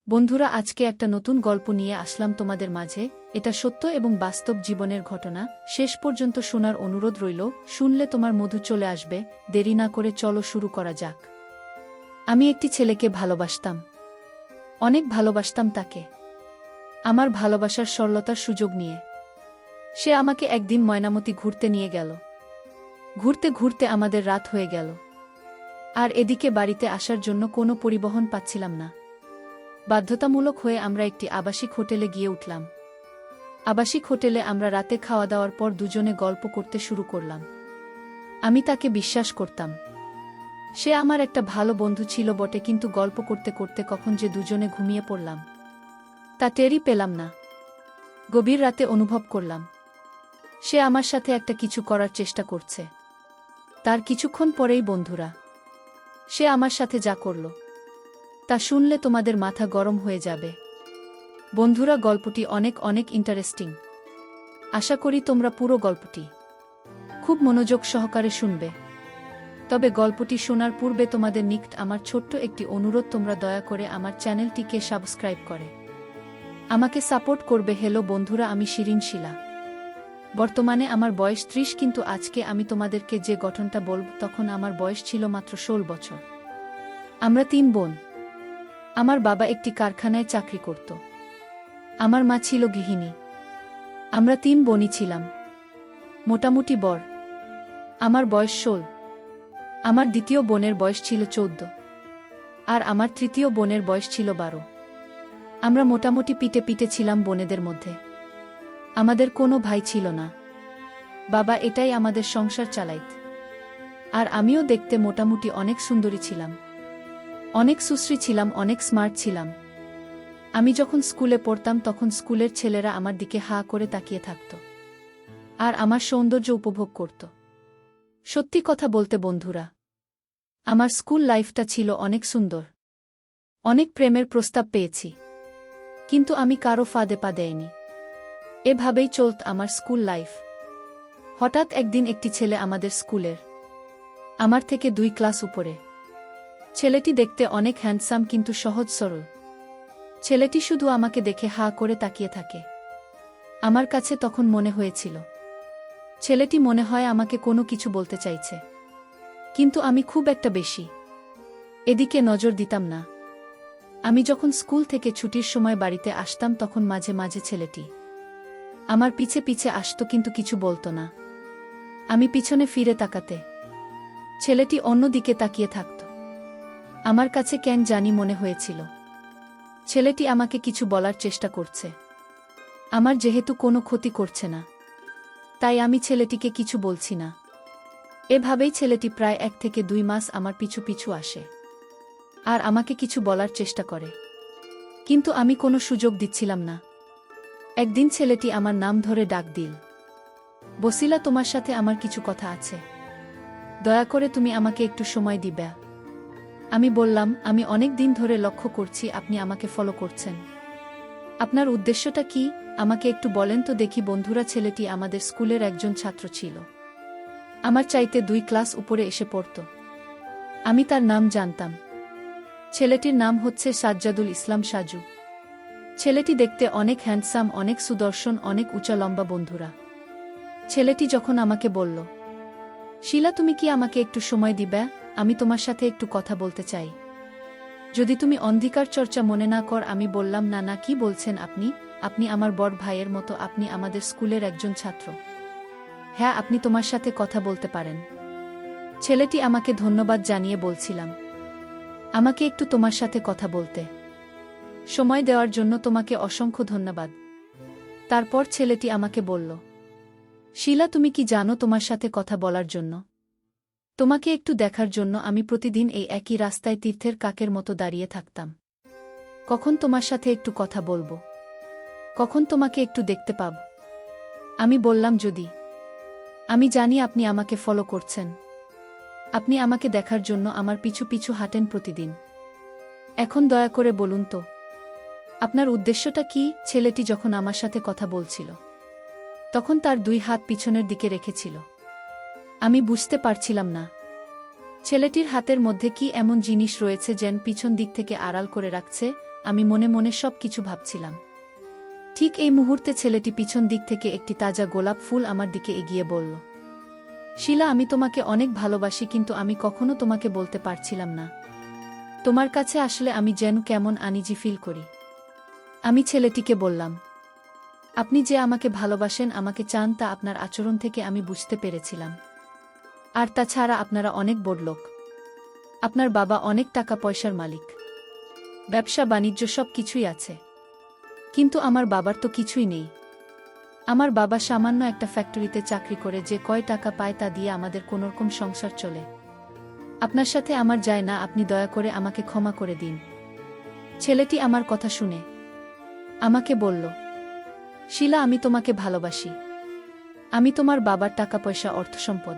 বন্ধুরা, আজকে একটা নতুন গল্প নিয়ে আসলাম তোমাদের মাঝে। এটা সত্য এবং বাস্তব জীবনের ঘটনা। শেষ পর্যন্ত শোনার অনুরোধ রইল। শুনলে তোমার মধু চলে আসবে। দেরি না করে চলো শুরু করা যাক। আমি একটি ছেলেকে ভালোবাসতাম, অনেক ভালোবাসতাম তাকে, আমার ভালোবাসার সরলতার সুযোগ নিয়ে। সে আমাকে একদিন ময়নামতি ঘুরতে নিয়ে গেল। ঘুরতে ঘুরতে আমাদের রাত হয়ে গেল, আর এদিকে বাড়িতে আসার জন্য কোনো পরিবহন পাচ্ছিলাম না। বাধ্যতামূলক হয়ে আমরা একটি আবাসিক হোটেলে গিয়ে উঠলাম। আবাসিক হোটেলে আমরা রাতে খাওয়া দাওয়ার পর দুজনে গল্প করতে শুরু করলাম। আমি তাকে বিশ্বাস করতাম। সে আমার একটা ভালো বন্ধু ছিল বটে, কিন্তু গল্প করতে করতে কখন যে দুজনে ঘুমিয়ে পড়লাম তা টেরই পেলাম না। গভীর রাতে অনুভব করলাম সে আমার সাথে একটা কিছু করার চেষ্টা করছে। তার কিছুক্ষণ পরেই বন্ধুরা, সে আমার সাথে যা করল তা শুনলে তোমাদের মাথা গরম হয়ে যাবে। বন্ধুরা, গল্পটি অনেক অনেক ইন্টারেস্টিং। আশা করি তোমরা পুরো গল্পটি খুব মনোযোগ সহকারে শুনবে। তবে গল্পটি শোনার পূর্বে তোমাদের নিকট আমার ছোট্ট একটি অনুরোধ, তোমরা দয়া করে আমার চ্যানেলটিকে সাবস্ক্রাইব করে আমাকে সাপোর্ট করবে। হ্যালো বন্ধুরা, আমি শিরিন শিলা। বর্তমানে আমার বয়স 30, কিন্তু আজকে আমি তোমাদেরকে যে গঠনটা বলব তখন আমার বয়স ছিল মাত্র 16 বছর। আমরা 3 বোন। আমার বাবা একটি কারখানায় চাকরি করত। আমার মা ছিল গৃহিণী। আমরা 3 বোনই ছিলাম মোটামুটি বড়। আমার বয়স 16। আমার দ্বিতীয় বোনের বয়স ছিল 14, আর আমার তৃতীয় বোনের বয়স ছিল 12। আমরা মোটামুটি পিটে পিটে ছিলাম বোনেদের মধ্যে। আমাদের কোনো ভাই ছিল না। বাবা এটাই আমাদের সংসার চালাইত। আর আমিও দেখতে মোটামুটি অনেক সুন্দরী ছিলাম, অনেক সুশ্রী ছিলাম, অনেক স্মার্ট ছিলাম। আমি যখন স্কুলে পড়তাম তখন স্কুলের ছেলেরা আমার দিকে হা করে তাকিয়ে থাকত আর আমার সৌন্দর্য উপভোগ করত। সত্যি কথা বলতে বন্ধুরা, আমার স্কুল লাইফটা ছিল অনেক সুন্দর। অনেক প্রেমের প্রস্তাব পেয়েছি, কিন্তু আমি কারো ফাঁদে পা দেইনি। এভাবেই চলত আমার স্কুল লাইফ। হঠাৎ একদিন একটি ছেলে আমাদের স্কুলের, আমার থেকে 2 ক্লাস উপরে। ছেলেটি দেখতে অনেক হ্যান্ডসাম, কিন্তু সহজ সরল। ছেলেটি শুধু আমাকে দেখে হা করে তাকিয়ে থাকে। আমার কাছে তখন মনে হয়েছিল ছেলেটি মনে হয় আমাকে কোনো কিছু বলতে চাইছে, কিন্তু আমি খুব একটা বেশি এদিকে নজর দিতাম না। আমি যখন স্কুল থেকে ছুটির সময় বাড়িতে আসতাম তখন মাঝে মাঝে ছেলেটি আমার পিছে পিছে আসতো, কিন্তু কিছু বলতো না। আমি পিছনে ফিরে তাকাতে ছেলেটি অন্য দিকে তাকিয়ে থাকত। আমার কাছে কেন জানি মনে হয়েছিল ছেলেটি আমাকে কিছু বলার চেষ্টা করছে। আমার যেহেতু কোনো ক্ষতি করছে না, তাই আমি ছেলেটিকে কিছু বলছি না। এভাবেই ছেলেটি প্রায় 1 থেকে 2 মাস আমার পিছু পিছু আসে আর আমাকে কিছু বলার চেষ্টা করে, কিন্তু আমি কোনো সুযোগ দিচ্ছিলাম না। একদিন ছেলেটি আমার নাম ধরে ডাক দিল, বসিলা, তোমার সাথে আমার কিছু কথা আছে। দয়া করে তুমি আমাকে একটু সময় দিবে। আমি বললাম, আমি অনেক দিন ধরে লক্ষ্য করছি আপনি আমাকে ফলো করছেন। আপনার উদ্দেশ্যটা কি? আমাকে একটু বলেন তো দেখি। বন্ধুরা, ছেলেটি আমাদের স্কুলের একজন ছাত্র ছিল। আমার চাইতে 2 ক্লাস উপরে এসে পড়ত। আমি তার নাম জানতাম। ছেলেটির নাম হচ্ছে সাজ্জাদুল ইসলাম সাজু। ছেলেটি দেখতে অনেক হ্যান্ডসাম, অনেক সুদর্শন, অনেক উঁচা লম্বা। বন্ধুরা, ছেলেটি যখন আমাকে বলল, শিলা, তুমি কি আমাকে একটু সময় দিবে? আমি তোমার সাথে একটু কথা বলতে চাই। যদি তুমি অন্ধকার চর্চা মনে না কর। আমি বললাম, না না, কি বলছেন আপনি? আপনি আমার বড় ভাইয়ের মতো, আপনি আমাদের স্কুলের একজন ছাত্র। হ্যাঁ, আপনি তোমার সাথে কথা বলতে পারেন। ছেলেটি আমাকে ধন্যবাদ জানিয়ে বলছিলাম, আমাকে একটু তোমার সাথে কথা বলতে সময় দেওয়ার জন্য তোমাকে অসংখ্য ধন্যবাদ। তারপর ছেলেটি আমাকে বলল, শিলা, তুমি কি জানো, তোমার সাথে কথা বলার জন্য, তোমাকে একটু দেখার জন্য আমি প্রতিদিন এই একই রাস্তায় তীর্থের কাকের মতো দাঁড়িয়ে থাকতাম। কখন তোমার সাথে একটু কথা বলবো, কখন তোমাকে একটু দেখতে পাব। আমি বললাম, যদি। আমি জানি আপনি আমাকে ফলো করছেন। আপনি আমাকে দেখার জন্য আমার পিছু পিছু হাঁটেন প্রতিদিন। এখন দয়া করে বলুন তো, আপনার উদ্দেশ্যটা কি? ছেলেটি যখন আমার সাথে কথা বলছিল তখন তার 2 হাত পিছনের দিকে রেখেছিল। আমি বুঝতে পারছিলাম না ছেলেটির হাতের মধ্যে কি এমন জিনিস রয়েছে যেন পিছন দিক থেকে আড়াল করে রাখছে। আমি মনে মনে সব কিছু ভাবছিলাম। ঠিক এই মুহূর্তে ছেলেটি পিছন দিক থেকে একটি তাজা গোলাপ ফুল আমার দিকে এগিয়ে বলল, শিলা, আমি তোমাকে অনেক ভালোবাসি, কিন্তু আমি কখনো তোমাকে বলতে পারছিলাম না। তোমার কাছে আসলে আমি যেন কেমন আনইজি ফিল করি। আমি ছেলেটিকে বললাম, আপনি যে আমাকে ভালোবাসেন, আমাকে চান, তা আপনার আচরণ থেকে আমি বুঝতে পেরেছিলাম। আর তাছাড়া আপনারা অনেক বড়লোক। আপনার বাবা অনেক টাকা পয়সার মালিক, ব্যবসা বাণিজ্য সব কিছুই আছে। কিন্তু আমার বাবার তো কিছুই নেই। আমার বাবা সামান্য একটা ফ্যাক্টরিতে চাকরি করে যে কয় টাকা পায় তা দিয়ে আমাদের কোনোরকম সংসার চলে। আপনার সাথে আমার যায় না, আপনি দয়া করে আমাকে ক্ষমা করে দিন। ছেলেটি আমার কথা শুনে আমাকে বলল, শিলা, আমি তোমাকে ভালোবাসি। আমি তোমার বাবার টাকা পয়সা, অর্থসম্পদ,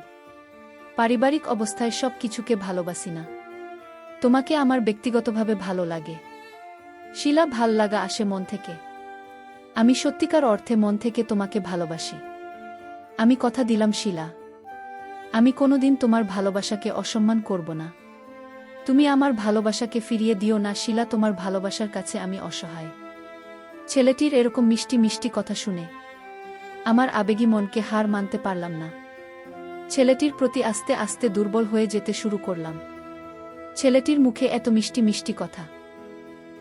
পারিবারিক অবস্থায় সব কিছুকে ভালোবাসি না। তোমাকে আমার ব্যক্তিগতভাবে ভালো লাগে। শিলা, ভাল লাগা আসে মন থেকে। আমি সত্যিকার অর্থে মন থেকে তোমাকে ভালোবাসি। আমি কথা দিলাম শিলা, আমি কোনোদিন তোমার ভালোবাসাকে অসম্মান করব না। তুমি আমার ভালোবাসাকে ফিরিয়ে দিও না শিলা, তোমার ভালোবাসার কাছে আমি অসহায়। ছেলেটির এরকম মিষ্টি মিষ্টি কথা শুনে আমার আবেগী মনকে হার মানতে পারলাম না। ছেলেটির প্রতি আস্তে আস্তে দুর্বল হয়ে যেতে শুরু করলাম। ছেলেটির মুখে এত মিষ্টি মিষ্টি কথা,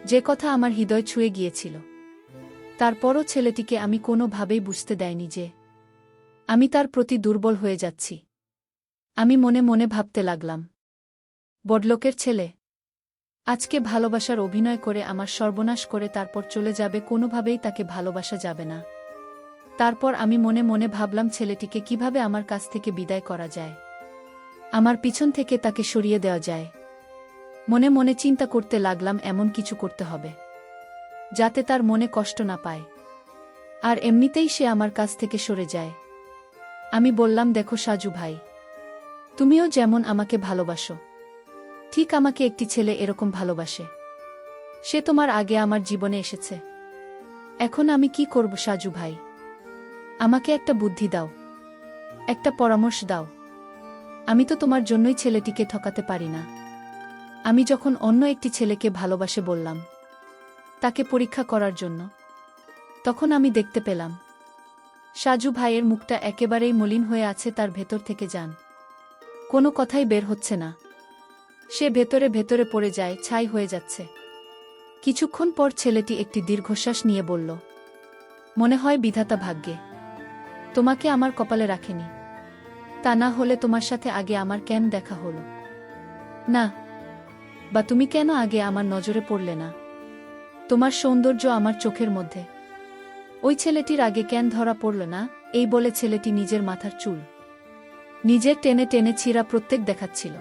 যে কথা আমার হৃদয় ছুঁয়ে গিয়েছিল। তারপরও ছেলেটিকে আমি কোনোভাবেই বুঝতে দেয়নি যে আমি তার প্রতি দুর্বল হয়ে যাচ্ছি। আমি মনে মনে ভাবতে লাগলাম, বড়লোকের ছেলে আজকে ভালোবাসার অভিনয় করে আমার সর্বনাশ করে তারপর চলে যাবে, কোনোভাবেই তাকে ভালোবাসা যাবে না। তারপর আমি মনে মনে ভাবলাম ছেলেটিকে কিভাবে আমার কাছ থেকে বিদায় করা যায়, আমার পিছন থেকে তাকে সরিয়ে দেওয়া যায়। মনে মনে চিন্তা করতে লাগলাম এমন কিছু করতে হবে যাতে তার মনে কষ্ট না পায়, আর এমনিতেই সে আমার কাছ থেকে সরে যায়। আমি বললাম, দেখো সাজু ভাই, তুমিও যেমন আমাকে ভালোবাসো, ঠিক আমাকে একটি ছেলে এরকম ভালোবাসে। সে তোমার আগে আমার জীবনে এসেছে। এখন আমি কি করব সাজু ভাই? আমাকে একটা বুদ্ধি দাও, একটা পরামর্শ দাও। আমি তো তোমার জন্যই ছেলেটিকে ঠকাতে পারি না। আমি যখন অন্য একটি ছেলেকে ভালোবাসে বললাম তাকে পরীক্ষা করার জন্য, তখন আমি দেখতে পেলাম সাজু ভাইয়ের মুখটা একেবারেই মলিন হয়ে আছে, তার ভেতর থেকে যান কোনো কথাই বের হচ্ছে না। সে ভেতরে ভেতরে পড়ে যায়, ছাই হয়ে যাচ্ছে। কিছুক্ষণ পর ছেলেটি একটি দীর্ঘশ্বাস নিয়ে বলল, মনে হয় বিধাতা ভাগ্যে তোমাকে আমার কপালে রাখেনি। তা না হলে তোমার সাথে আগে আমার কেন দেখা হলো না, বা তুমি কেন আগে আমার নজরে পড়লে না? তোমার সৌন্দর্য আমার চোখের মধ্যে, ওই ছেলেটির আগে কেন ধরা পড়ল না? এই বলে ছেলেটি নিজের মাথার চুল নিজের টেনে টেনে ছিঁড়া প্রত্যেক দেখাচ্ছিল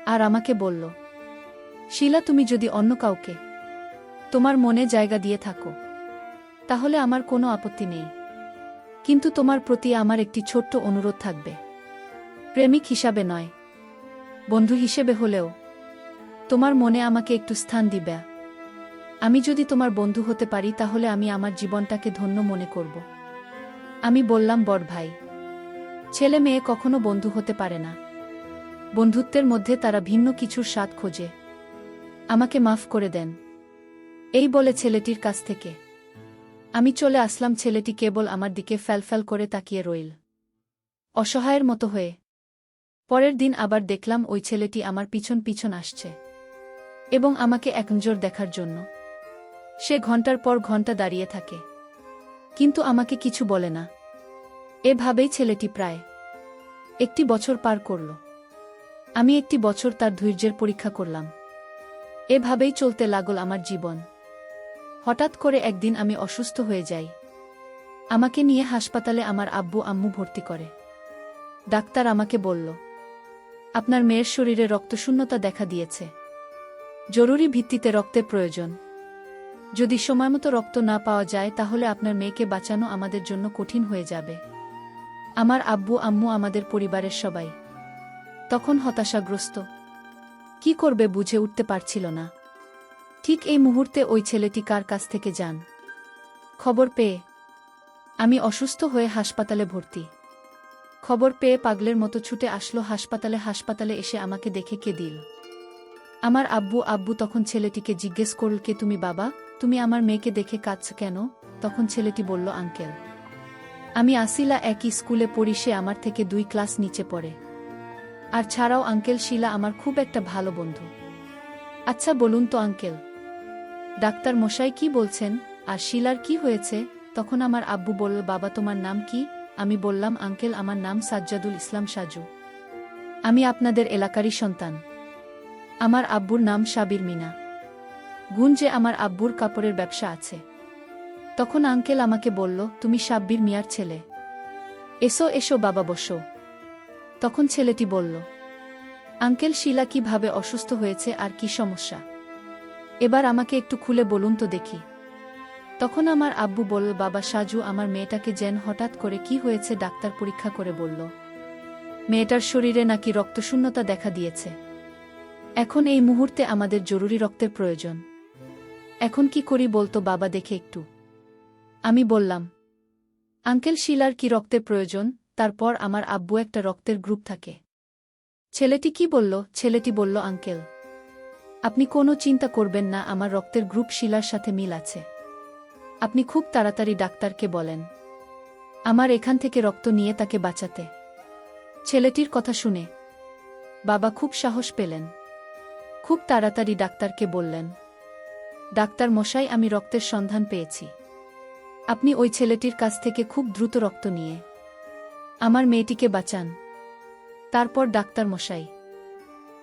আর আমাকে বলল, শিলা, তুমি যদি অন্য কাউকে তোমার মনে জায়গা দিয়ে থাকো তাহলে আমার কোনো আপত্তি নেই, কিন্তু তোমার প্রতি আমার একটি ছোট্ট অনুরোধ থাকবে। প্রেমিক হিসাবে নয়, বন্ধু হিসেবে হলেও তোমার মনে আমাকে একটু স্থান দিবে। আমি যদি তোমার বন্ধু হতে পারি তাহলে আমি আমার জীবনটাকে ধন্য মনে করব। আমি বললাম, বড় ভাই, ছেলে মেয়ে কখনো বন্ধু হতে পারে না। বন্ধুত্বের মধ্যে তারা ভিন্ন কিছুর স্বাদ খোঁজে। আমাকে মাফ করে দেন। এই বলে ছেলেটির কাছ থেকে আমি চলে আসলাম। ছেলেটি কেবল আমার দিকে ফ্যালফ্যাল করে তাকিয়ে রইল, অসহায়ের মতো হয়ে। পরের দিন আবার দেখলাম ওই ছেলেটি আমার পিছন পিছন আসছে এবং আমাকে একনজর দেখার জন্য সে ঘন্টার পর ঘন্টা দাঁড়িয়ে থাকে, কিন্তু আমাকে কিছু বলে না। এভাবেই ছেলেটি প্রায় একটি বছর পার করল। আমি একটি বছর তার ধৈর্যের পরীক্ষা করলাম। এভাবেই চলতে লাগল আমার জীবন। হঠাৎ করে একদিন আমি অসুস্থ হয়ে যাই। আমাকে নিয়ে হাসপাতালে আমার আব্বু আম্মু ভর্তি করে। ডাক্তার আমাকে বলল, আপনার মেয়ের শরীরে রক্তশূন্যতা দেখা দিয়েছে, জরুরি ভিত্তিতে রক্তের প্রয়োজন। যদি সময়মতো রক্ত না পাওয়া যায় তাহলে আপনার মেয়েকে বাঁচানো আমাদের জন্য কঠিন হয়ে যাবে। আমার আব্বু আম্মু, আমাদের পরিবারের সবাই তখন হতাশাগ্রস্ত। কি করবে বুঝে উঠতে পারছিল না। ঠিক এই মুহূর্তে ওই ছেলেটি কার কাছ থেকে যান খবর পেয়ে আমি অসুস্থ হয়ে হাসপাতালে ভর্তি। খবর পেয়ে পাগলের মতো ছুটে আসলো হাসপাতালে। হাসপাতালে এসে আমাকে দেখে কেঁদিল। আমার আব্বু তখন ছেলেটিকে জিজ্ঞেস করল, কে তুমি বাবা? তুমি আমার মেয়েকে দেখে কাঁদছ কেন? তখন ছেলেটি বলল, আঙ্কেল, আমি আসিলা একই স্কুলে পড়ি, সে আমার থেকে 2 ক্লাস নিচে পড়ে। আর ছাড়াও আঙ্কেল, শিলা আমার খুব একটা ভালো বন্ধু। আচ্ছা বলুন তো আঙ্কেল, ডাক্তার মশাই কি বলছেন? আর শিলার কি হয়েছে? তখন আমার আব্বু বলল, বাবা তোমার নাম কি? আমি বললাম, আঙ্কেল আমার নাম সাজ্জাদুল ইসলাম সাজু। আমি আপনাদের এলাকারই সন্তান। আমার আব্বুর নাম সাবির মিনা। গুঞ্জে আমার আব্বুর কাপড়ের ব্যবসা আছে। তখন আঙ্কেল আমাকে বলল, তুমি সাব্বির মিয়ার ছেলে। এসো এসো বাবা বসো। তখন ছেলেটি বলল, আঙ্কেল শিলা কিভাবে অসুস্থ হয়েছে আর কি সমস্যা? এবার আমাকে একটু খুলে বলুন তো দেখি। তখন আমার আব্বু বলল, বাবা সাজু আমার মেয়েটাকে যেন হঠাৎ করে কি হয়েছে, ডাক্তার পরীক্ষা করে বলল মেয়েটার শরীরে নাকি রক্তশূন্যতা দেখা দিয়েছে। এখন এই মুহূর্তে আমাদের জরুরি রক্তের প্রয়োজন। এখন কি করি বলতো বাবা দেখে একটু। আমি বললাম, আঙ্কেল শিলার কি রক্তের প্রয়োজন? তারপর আমার আব্বু একটা রক্তের গ্রুপ থাকে। ছেলেটি কি বলল? ছেলেটি বলল, আঙ্কেল আপনি কোনো চিন্তা করবেন না, আমার রক্তের গ্রুপ শিলার সাথে মিল আছে। আপনি খুব তাড়াতাড়ি ডাক্তারকে বলেন আমার এখান থেকে রক্ত নিয়ে তাকে বাঁচাতে। ছেলেটির কথা শুনে বাবা খুব সাহস পেলেন। খুব তাড়াতাড়ি ডাক্তারকে বললেন, ডাক্তার মশাই আমি রক্তের সন্ধান পেয়েছি। আপনি ওই ছেলেটির কাছ থেকে খুব দ্রুত রক্ত নিয়ে আমার মেয়েটিকে বাঁচান। তারপর ডাক্তার মশাই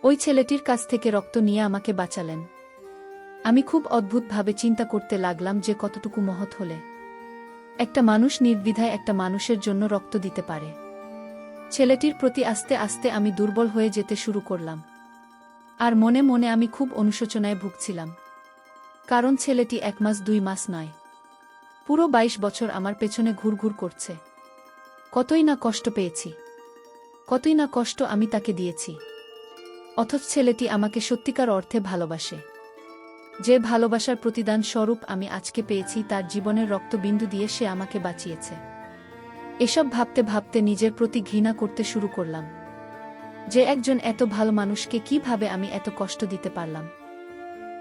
ওই ছেলেটির কাছ থেকে রক্ত নিয়ে আমাকে বাঁচালেন। আমি খুব অদ্ভুতভাবে চিন্তা করতে লাগলাম যে কতটুকু মহৎ হলে একটা মানুষ নির্দ্বিধায় একটা মানুষের জন্য রক্ত দিতে পারে। ছেলেটির প্রতি আস্তে আস্তে আমি দুর্বল হয়ে যেতে শুরু করলাম। আর মনে মনে আমি খুব অনুশোচনায় ভুগছিলাম। কারণ ছেলেটি 1 মাস 2 মাস নয়, পুরো 22 বছর আমার পেছনে ঘুরঘুর করছে। কতই না কষ্ট পেয়েছি, কতই না কষ্ট আমি তাকে দিয়েছি। অথচ ছেলেটি আমাকে সত্যিকার অর্থে ভালোবাসে। যে ভালোবাসার প্রতিদান স্বরূপ আমি আজকে পেয়েছি, তার জীবনের রক্তবিন্দু দিয়ে সে আমাকে বাঁচিয়েছে। এসব ভাবতে ভাবতে নিজের প্রতি ঘৃণা করতে শুরু করলাম যে একজন এত ভালো মানুষকে কিভাবে আমি এত কষ্ট দিতে পারলাম।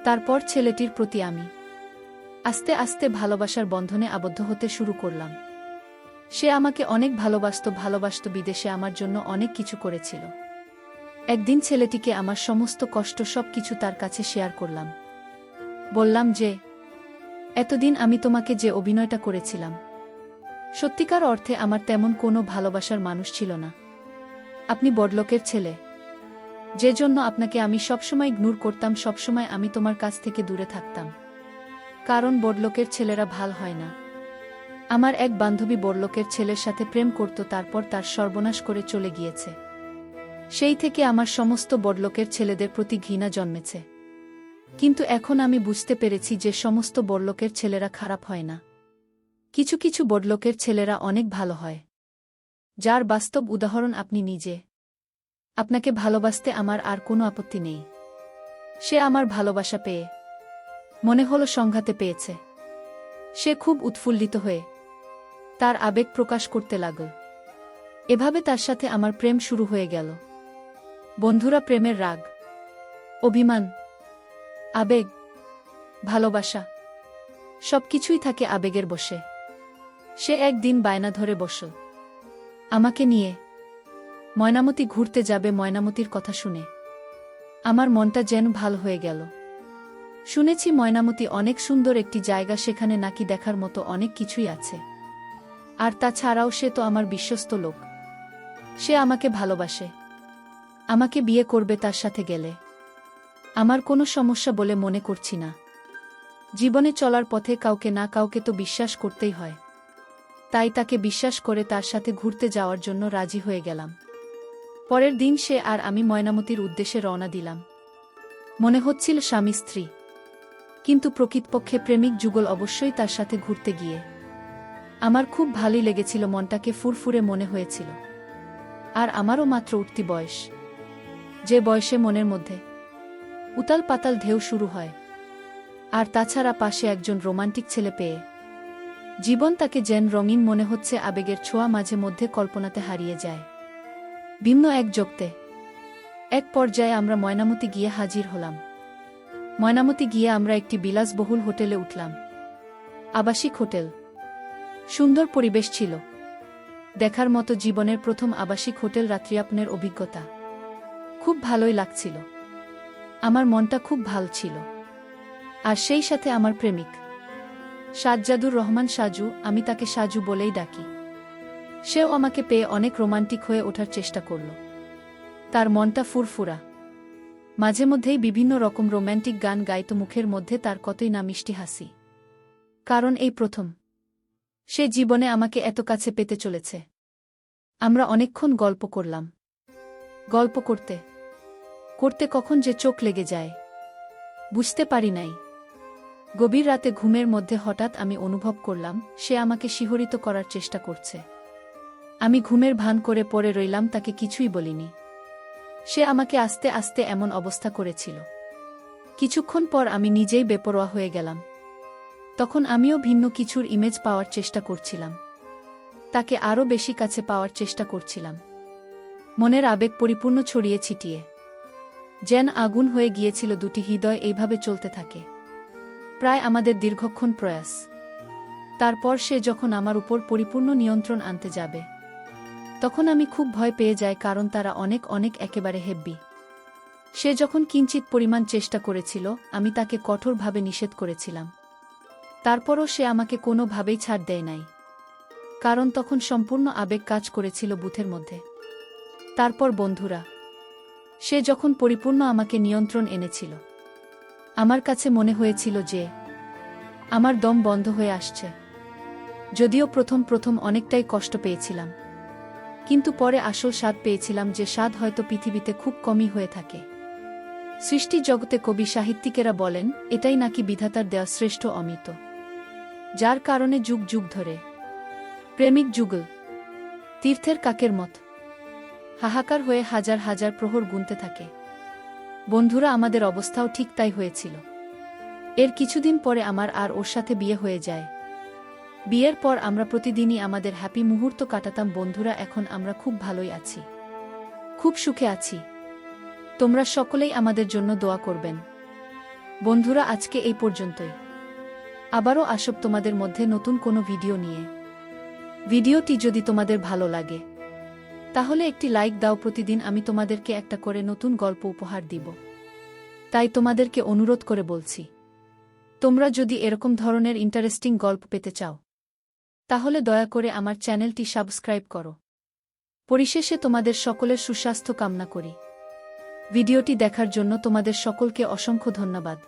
তারপর ছেলেটির প্রতি আমি আস্তে আস্তে ভালোবাসার বন্ধনে আবদ্ধ হতে শুরু করলাম। সে আমাকে অনেক ভালোবাসত, বিদেশে আমার জন্য অনেক কিছু করেছিল। একদিন ছেলেটিকে আমার সমস্ত কষ্ট সবকিছু তার কাছে শেয়ার করলাম। বললাম যে এতদিন আমি তোমাকে যে অভিনয়টা করেছিলাম, সত্যিকার অর্থে আমার তেমন কোনো ভালোবাসার মানুষ ছিল না। আপনি বড়লোকের ছেলে, যে জন্য আপনাকে আমি সবসময় ইগনোর করতাম, সবসময় আমি তোমার কাছ থেকে দূরে থাকতাম। কারণ বড়লোকের ছেলেরা ভাল হয় না। আমার এক বান্ধবী বড়লোকের ছেলের সাথে প্রেম করত, তারপর তার সর্বনাশ করে চলে গিয়েছে। সেই থেকে আমার সমস্ত বড়লোকের ছেলেদের প্রতি ঘৃণা জন্মেছে। কিন্তু এখন আমি বুঝতে পেরেছি যে সমস্ত বড়লোকের ছেলেরা খারাপ হয় না। কিছু কিছু বড়লোকের ছেলেরা অনেক ভালো হয়, যার বাস্তব উদাহরণ আপনি নিজে। আপনাকে ভালোবাসতে আমার আর কোনো আপত্তি নেই। সে আমার ভালোবাসা পেয়ে মনে হলো সংঘাতে পেয়েছে। সে খুব উৎফুল্লিত হয়ে তার আবেগ প্রকাশ করতে লাগল। এভাবে তার সাথে আমার প্রেম শুরু হয়ে গেল। বন্ধুরা, প্রেমের রাগ, অভিমান, আবেগ, ভালোবাসা সবকিছুই থাকে আবেগের বশে। সে একদিন বায়না ধরে বসল আমাকে নিয়ে ময়নামতি ঘুরতে যাবে। ময়নামতির কথা শুনে আমার মনটা যেন ভালো হয়ে গেল। শুনেছি ময়নামতি অনেক সুন্দর একটি জায়গা, সেখানে নাকি দেখার মতো অনেক কিছুই আছে। আর তাছাড়াও সে তো আমার বিশ্বস্ত লোক। সে আমাকে ভালোবাসে, আমাকে বিয়ে করবে। তার সাথে গেলে আমার কোনো সমস্যা বলে মনে করছি না। জীবনে চলার পথে কাউকে না কাউকে তো বিশ্বাস করতেই হয়। তাই তাকে বিশ্বাস করে তার সাথে ঘুরতে যাওয়ার জন্য রাজি হয়ে গেলাম। পরের দিন সে আর আমি ময়নামতির উদ্দেশ্যে রওনা দিলাম। মনে হচ্ছিল স্বামী স্ত্রী, কিন্তু প্রকৃতপক্ষে প্রেমিক যুগল অবশ্যই তার সাথে ঘুরতে গিয়ে আমার খুব ভালোই লেগেছিল। মনটাকে ফুরফুরে মনে হয়েছিল। আর আমারও মাত্র উঠতি বয়স, যে বয়সে মনের মধ্যে উতাল পাতাল ঢেউ শুরু হয়। আর তাছাড়া পাশে একজন রোমান্টিক ছেলে পেয়ে জীবন তাকে যেন রঙিন মনে হচ্ছে। আবেগের ছোঁয়া মাঝে মধ্যে কল্পনাতে হারিয়ে যায়। ভিন্ন এক জগতে এক পর্যায়ে আমরা ময়নামতি গিয়ে হাজির হলাম। ময়নামতি গিয়ে আমরা একটি বিলাসবহুল হোটেলে উঠলাম। আবাসিক হোটেল। সুন্দর পরিবেশ ছিল। দেখার মতো জীবনের প্রথম আবাসিক হোটেল রাত্রিযাপনের অভিজ্ঞতা। খুব ভালোই লাগছিল। আমার মনটা খুব ভালো ছিল। আর সেই সাথে আমার প্রেমিক সাজ্জাদুর রহমান সাজু, আমি তাকে সাজু বলেই ডাকি। সেও আমাকে পেয়ে অনেক রোমান্টিক হয়ে ওঠার চেষ্টা করল। তার মনটা ফুরফুরা। মাঝে মধ্যেই বিভিন্ন রকম রোম্যান্টিক গান গাইত, মুখের মধ্যে তার কতই না মিষ্টি হাসি। কারণ এই প্রথম সে জীবনে আমাকে এত কাছে পেতে চলেছে। আমরা অনেকক্ষণ গল্প করলাম। গল্প করতে করতে কখন যে চোখ লেগে যায় বুঝতে পারি নাই। গভীর রাতে ঘুমের মধ্যে হঠাৎ আমি অনুভব করলাম সে আমাকে শিহরিত করার চেষ্টা করছে। আমি ঘুমের ভান করে পড়ে রইলাম, তাকে কিছুই বলিনি। সে আমাকে আস্তে আস্তে এমন অবস্থা করেছিল। কিছুক্ষণ পর আমি নিজেই বেপরোয়া হয়ে গেলাম। তখন আমিও ভিন্ন কিছুর ইমেজ পাওয়ার চেষ্টা করছিলাম। তাকে আরও বেশি কাছে পাওয়ার চেষ্টা করছিলাম। মনের আবেগ পরিপূর্ণ ছড়িয়ে ছিটিয়ে যেন আগুন হয়ে গিয়েছিল দুটি হৃদয়। এইভাবে চলতে থাকে প্রায় আমাদের দীর্ঘক্ষণ প্রয়াস। তারপর সে যখন আমার উপর পরিপূর্ণ নিয়ন্ত্রণ আনতে যাবে তখন আমি খুব ভয় পেয়ে যাই, কারণ তারা অনেক অনেক একেবারে হেব্বি। সে যখন কিঞ্চিত পরিমাণ চেষ্টা করেছিল আমি তাকে কঠোরভাবে নিষেধ করেছিলাম। তারপরও সে আমাকে কোনোভাবেই ছাড় দেয় নাই, কারণ তখন সম্পূর্ণ আবেগ কাজ করেছিল বুথের মধ্যে। তারপর বন্ধুরা, সে যখন পরিপূর্ণ আমাকে নিয়ন্ত্রণ এনেছিল আমার কাছে মনে হয়েছিল যে আমার দম বন্ধ হয়ে আসছে। যদিও প্রথম প্রথম অনেকটাই কষ্ট পেয়েছিলাম, কিন্তু পরে আসল স্বাদ পেয়েছিলাম, যে স্বাদ হয়তো পৃথিবীতে খুব কমই হয়ে থাকে। সৃষ্টি জগতে কবি সাহিত্যিকেরা বলেন এটাই নাকি বিধাতার দেওয়া শ্রেষ্ঠ অমৃত, যার কারণে যুগ যুগ ধরে প্রেমিক যুগল তীর্থের কাকের মত হাহাকার হয়ে হাজার হাজার প্রহর গুনতে থাকে। বন্ধুরা, আমাদের অবস্থাও ঠিক তাই হয়েছিল। এর কিছুদিন পরে আমার আর ওর সাথে বিয়ে হয়ে যায়। বিয়ের পর আমরা প্রতিদিনই আমাদের হ্যাপি মুহূর্ত কাটাতাম। বন্ধুরা, এখন আমরা খুব ভালোই আছি, খুব সুখে আছি। তোমরা সকলেই আমাদের জন্য দোয়া করবেন। বন্ধুরা, আজকে এই পর্যন্তই। আবারও আসব তোমাদের মধ্যে নতুন কোনো ভিডিও নিয়ে। ভিডিওটি যদি তোমাদের ভালো লাগে তাহলে একটি লাইক দাও। প্রতিদিন আমি তোমাদেরকে একটা করে নতুন গল্প উপহার দিব, তাই তোমাদেরকে অনুরোধ করে বলছি, তোমরা যদি এরকম ধরনের ইন্টারেস্টিং গল্প পেতে চাও তাহলে দয়া করে আমার চ্যানেলটি সাবস্ক্রাইব করো। পরিশেষে তোমাদের সকলের সুস্বাস্থ্য কামনা করি। ভিডিওটি দেখার জন্য তোমাদের সকলকে অসংখ্য ধন্যবাদ।